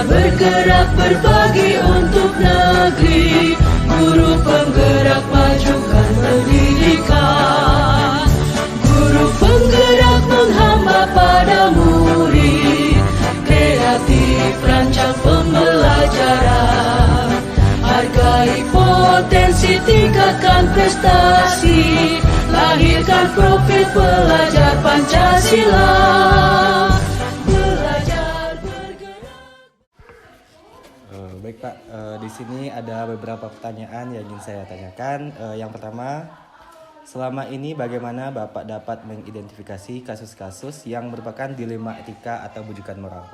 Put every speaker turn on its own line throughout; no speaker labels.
bergerak berbagi untuk negeri, guru penggerak majukan pendidikan, guru penggerak menghamba pada murid, kreatif rancang pembelajaran, hargai potensi, tingkatkan prestasi, lahirkan profil pelajar Pancasila.
Baik Pak, di sini ada beberapa pertanyaan yang ingin saya tanyakan. Yang pertama, selama ini bagaimana Bapak dapat mengidentifikasi kasus-kasus yang merupakan dilema etika atau bujukan moral?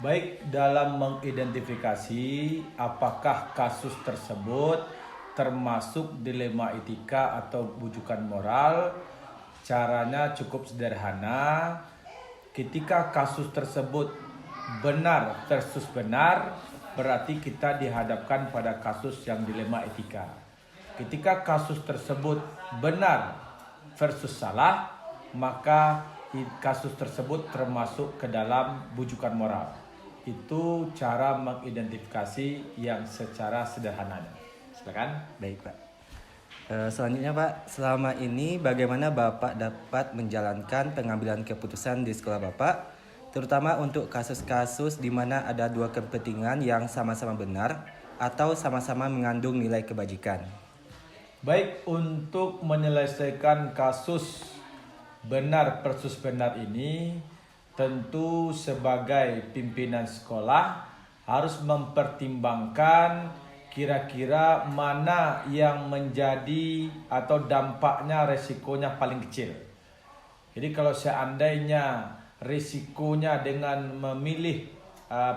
Baik, dalam mengidentifikasi apakah kasus tersebut termasuk dilema etika atau bujukan moral, caranya cukup sederhana. Ketika kasus tersebut benar versus benar, berarti kita dihadapkan pada kasus yang dilema etika. Ketika kasus tersebut benar versus salah, maka kasus tersebut termasuk ke dalam bujukan moral. Itu cara mengidentifikasi yang secara sederhananya. Silakan.
Baik Pak. Selanjutnya Pak, selama ini bagaimana Bapak dapat menjalankan pengambilan keputusan di sekolah Bapak, terutama untuk kasus-kasus di mana ada dua kepentingan yang sama-sama benar atau sama-sama mengandung nilai kebajikan?
Baik, untuk menyelesaikan kasus benar versus benar ini, tentu sebagai pimpinan sekolah harus mempertimbangkan kira-kira mana yang menjadi atau dampaknya resikonya paling kecil. Jadi kalau seandainya risikonya dengan memilih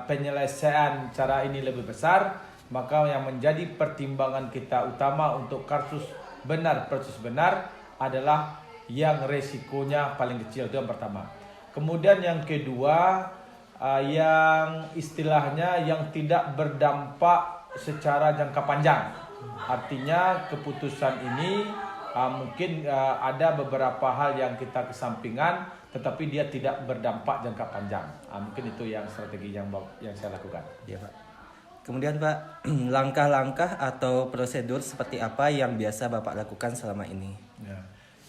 penyelesaian cara ini lebih besar, maka yang menjadi pertimbangan kita utama untuk kasus benar versus benar adalah yang risikonya paling kecil. Itu yang pertama. Kemudian yang kedua, yang istilahnya yang tidak berdampak secara jangka panjang. Artinya keputusan ini mungkin ada beberapa hal yang kita kesampingan, tetapi dia tidak berdampak jangka panjang. Mungkin itu yang strategi yang saya lakukan.
Ya Pak. Kemudian Pak, langkah-langkah atau prosedur seperti apa yang biasa Bapak lakukan selama ini?
Ya.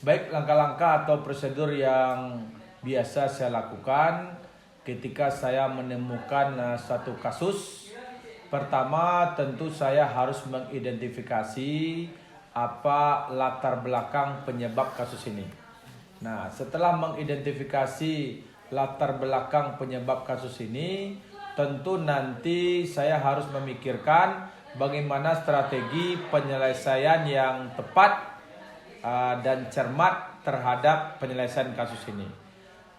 Baik, langkah-langkah atau prosedur yang biasa saya lakukan ketika saya menemukan satu kasus. Pertama, tentu saya harus mengidentifikasi apa latar belakang penyebab kasus ini. Nah, setelah mengidentifikasi latar belakang penyebab kasus ini, tentu nanti saya harus memikirkan bagaimana strategi penyelesaian yang tepat dan cermat terhadap penyelesaian kasus ini.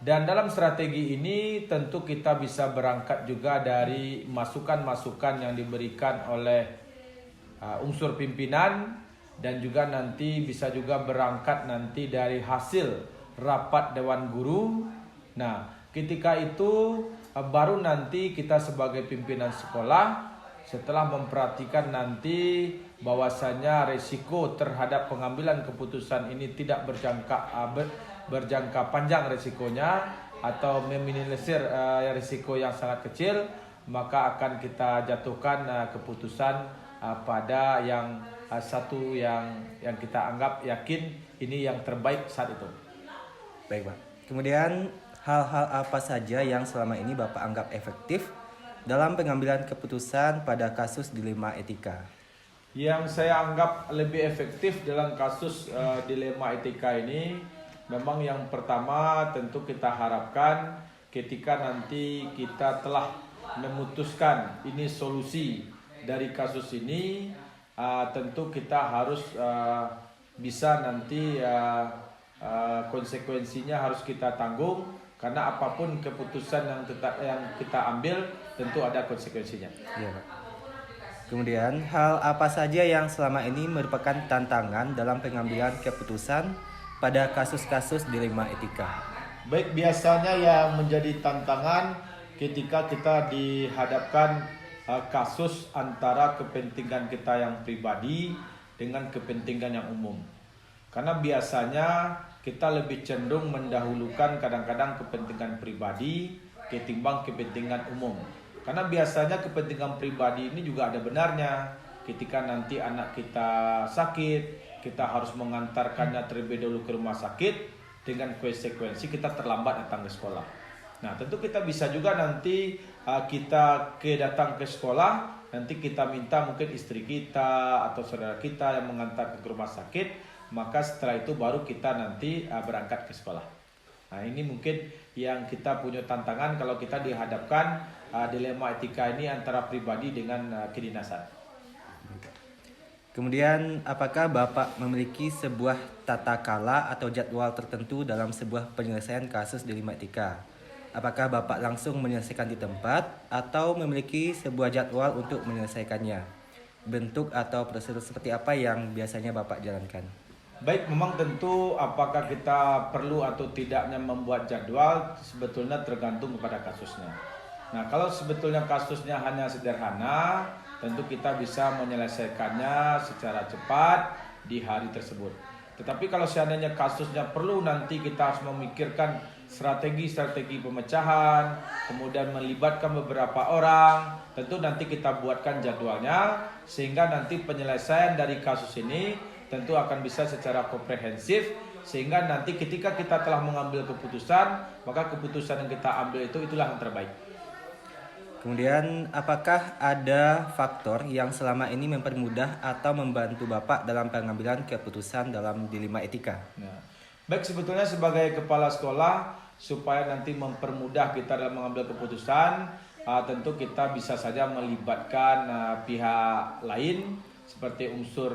Dan dalam strategi ini tentu kita bisa berangkat juga dari masukan-masukan yang diberikan oleh unsur pimpinan, dan juga nanti bisa juga berangkat nanti dari hasil rapat Dewan Guru. Nah, ketika itu baru nanti kita sebagai pimpinan sekolah setelah memperhatikan nanti bahwasanya risiko terhadap pengambilan keputusan ini tidak berjangka panjang risikonya atau meminimalisir risiko yang sangat kecil, maka akan kita jatuhkan keputusan pada yang satu yang kita anggap yakin ini yang terbaik saat itu.
Baik Pak. Kemudian hal-hal apa saja yang selama ini Bapak anggap efektif dalam pengambilan keputusan pada kasus dilema etika?
Yang saya anggap lebih efektif dalam kasus dilema etika ini, memang yang pertama tentu kita harapkan ketika nanti kita telah memutuskan ini solusi dari kasus ini, tentu kita harus bisa nanti konsekuensinya harus kita tanggung, karena apapun keputusan yang kita ambil tentu ada konsekuensinya.
Iya Pak. Kemudian hal apa saja yang selama ini merupakan tantangan dalam pengambilan keputusan pada kasus-kasus dilema etika?
Baik, biasanya yang menjadi tantangan ketika kita dihadapkan kasus antara kepentingan kita yang pribadi dengan kepentingan yang umum. Karena biasanya kita lebih cenderung mendahulukan kadang-kadang kepentingan pribadi ketimbang kepentingan umum. Karena biasanya kepentingan pribadi ini juga ada benarnya. Ketika nanti anak kita sakit, kita harus mengantarkannya terlebih dahulu ke rumah sakit, dengan konsekuensi kita terlambat datang ke sekolah. Nah, tentu kita bisa juga nanti kita datang ke sekolah, nanti kita minta mungkin istri kita atau saudara kita yang mengantar ke rumah sakit, maka setelah itu baru kita nanti berangkat ke sekolah. Nah, ini mungkin yang kita punya tantangan kalau kita dihadapkan dilema etika ini antara pribadi dengan kedinasan.
Kemudian, apakah Bapak memiliki sebuah tata kala atau jadwal tertentu dalam sebuah penyelesaian kasus dilema etika? Apakah Bapak langsung menyelesaikan di tempat atau memiliki sebuah jadwal untuk menyelesaikannya? Bentuk atau prosedur seperti apa yang biasanya Bapak jalankan?
Baik, memang tentu apakah kita perlu atau tidaknya membuat jadwal sebetulnya tergantung kepada kasusnya. Nah, kalau sebetulnya kasusnya hanya sederhana, tentu kita bisa menyelesaikannya secara cepat di hari tersebut. Tetapi kalau seandainya kasusnya perlu nanti kita harus memikirkan strategi pemecahan, kemudian melibatkan beberapa orang, tentu nanti kita buatkan jadwalnya, sehingga nanti penyelesaian dari kasus ini tentu akan bisa secara komprehensif, sehingga nanti ketika kita telah mengambil keputusan, maka keputusan yang kita ambil itulah yang terbaik.
Kemudian, apakah ada faktor yang selama ini mempermudah atau membantu Bapak dalam pengambilan keputusan dalam dilema etika?
Nah, baik, sebetulnya sebagai kepala sekolah, supaya nanti mempermudah kita dalam mengambil keputusan, tentu kita bisa saja melibatkan pihak lain, seperti unsur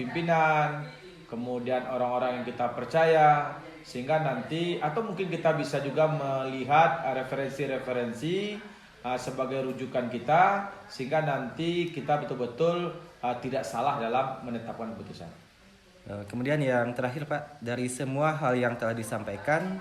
pimpinan, kemudian orang-orang yang kita percaya, sehingga nanti, atau mungkin kita bisa juga melihat referensi-referensi sebagai rujukan kita, sehingga nanti kita betul-betul tidak salah dalam menetapkan keputusan.
Kemudian yang terakhir Pak, dari semua hal yang telah disampaikan,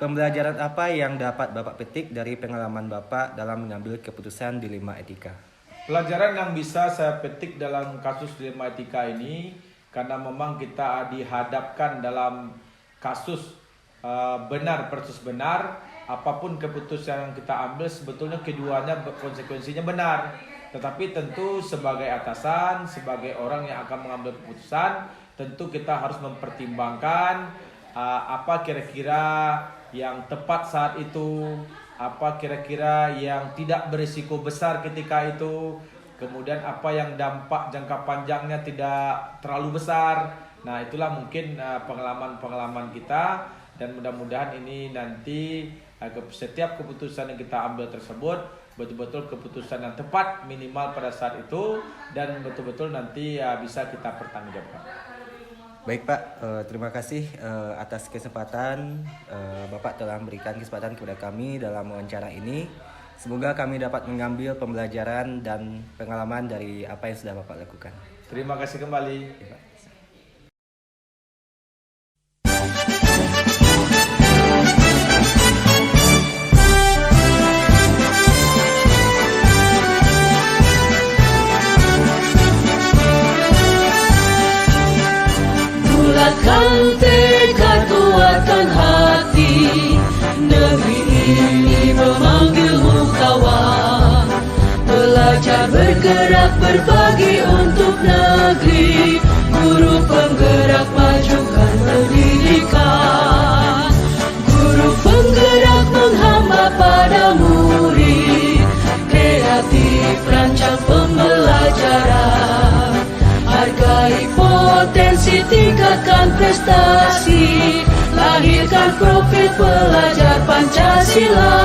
pembelajaran apa yang dapat Bapak petik dari pengalaman Bapak dalam mengambil keputusan dilema etika?
Pelajaran yang bisa saya petik dalam kasus dilema etika ini, karena memang kita dihadapkan dalam kasus benar versus benar, apapun keputusan yang kita ambil sebetulnya keduanya konsekuensinya benar. Tetapi tentu sebagai atasan, sebagai orang yang akan mengambil keputusan, tentu kita harus mempertimbangkan apa kira-kira yang tepat saat itu, apa kira-kira yang tidak berisiko besar ketika itu, kemudian apa yang dampak jangka panjangnya tidak terlalu besar. Nah, itulah mungkin pengalaman-pengalaman kita, dan mudah-mudahan ini nanti setiap keputusan yang kita ambil tersebut betul-betul keputusan yang tepat minimal pada saat itu, dan betul-betul nanti bisa kita pertanggungjawabkan.
Baik Pak, terima kasih atas kesempatan Bapak telah memberikan kesempatan kepada kami dalam wawancara ini. Semoga kami dapat mengambil pembelajaran dan pengalaman dari apa yang sudah Bapak lakukan.
Terima kasih kembali.
Ya, Pak.
Bulatkan tekad, kuatkan hati, negeri ini memanggilmu kawan. Belajar bergerak berbagi untuk negeri, guru penggerak majukan pendidikan. Guru penggerak menghamba pada murid, kreatif rancang pembelajaran. Hargai potensi, tingkatkan prestasi, lahirkan profil pelajar Pancasila.